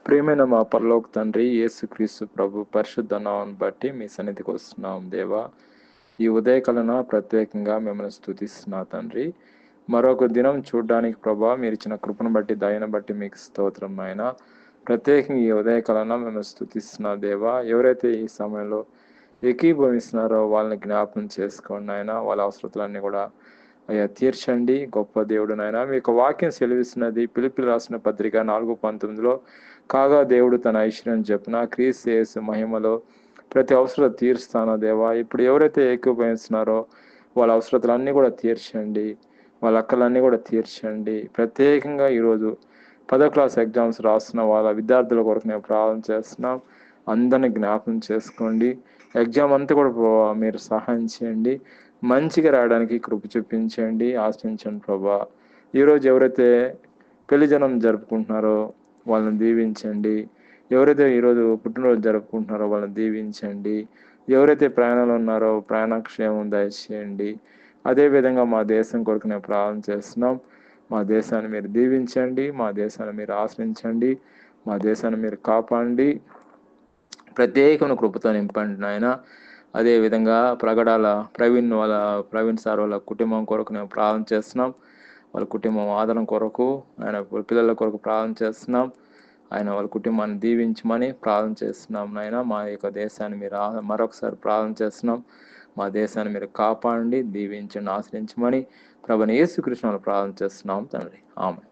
ప్రియమైన మా పరలోక తండ్రి యేసుక్రీస్తు ప్రభు పరిశుద్ధ నామమును బట్టి మీ సన్నిధికి వస్తున్నాం దేవా. ఈ ఉదయకాలన ప్రత్యేకంగా మిమ్మల్ని స్తుతిస్తున్నా తండ్రి. మరొక దినం చూడడానికి ప్రభా మీరు ఇచ్చిన కృపను బట్టి దయను బట్టి మీకు స్తోత్రం నాయన. ప్రత్యేకంగా ఈ ఉదయకాలన మిమ్మల్ని స్తుతిస్తున్నా దేవా. ఎవరైతే ఈ సమయంలో ఏకీభవిస్తున్నారో వాళ్ళని జ్ఞాపకం చేసుకోండి నాయన. వాళ్ళ అవసరతలన్నీ కూడా అయ్యా తీర్చండి. గొప్ప దేవుడు నాయన. మీకు వాక్యం సెలవిస్తున్నది పిలుపులు రాసిన పత్రిక 4:19లో, కాగా దేవుడు తన ఐశ్వర్యం చెప్పున క్రీస్తు యేసు మహిమలో ప్రతి అవసరం తీరుస్తానో దేవా. ఇప్పుడు ఎవరైతే ఏకీభవిస్తున్నారో వాళ్ళ అవసరతలన్నీ కూడా తీర్చండి. వాళ్ళ అక్కలన్నీ కూడా తీర్చండి. ప్రత్యేకంగా ఈరోజు 10వ క్లాస్ ఎగ్జామ్స్ రాస్తున్న వాళ్ళ విద్యార్థుల కొరకు నేను ప్రార్థన చేస్తున్నాం. అందరిని జ్ఞాపకం చేసుకోండి. ఎగ్జామ్ అంతా కూడా మీరు సహాయం చేయండి. మంచిగా రాయడానికి కృప చూపించండి. ఆశించండి ప్రభా. ఈరోజు ఎవరైతే పెళ్లి జనం జరుపుకుంటున్నారో వాళ్ళని దీవించండి. ఎవరైతే ఈరోజు పుట్టినరోజు జరుపుకుంటున్నారో వాళ్ళని దీవించండి. ఎవరైతే ప్రయాణంలో ఉన్నారో ప్రయాణక్షేమం దయచేయండి. అదేవిధంగా మా దేశం కొరకు నేను ప్రార్థన చేస్తున్నాం. మా దేశాన్ని మీరు దీవించండి. మా దేశాన్ని మీరు ఆశ్రయించండి. మా దేశాన్ని మీరు కాపాడండి. ప్రత్యేకమైన కృపతో నింపండి నాయన. అదేవిధంగా ప్రగడాల ప్రవీణ్ సార్ వాళ్ళ కుటుంబం కొరకు నేను ప్రార్థన చేస్తున్నాం. వాళ్ళ కుటుంబం ఆదరణ కొరకు, ఆయన పిల్లల కొరకు ప్రార్థన చేస్తున్నాం. ఆయన వాళ్ళ కుటుంబాన్ని దీవించమని ప్రార్థన చేస్తున్నాం నాయన. మా యొక్క దేశాన్ని మీరు మరొకసారి ప్రార్థన చేస్తున్నాం. మా దేశాన్ని మీరు కాపాడండి, దీవించండి, ఆశ్రయించమని ప్రభువైన యేసుక్రీస్తుని ప్రార్థన చేస్తున్నాం తండ్రి. ఆమేన్.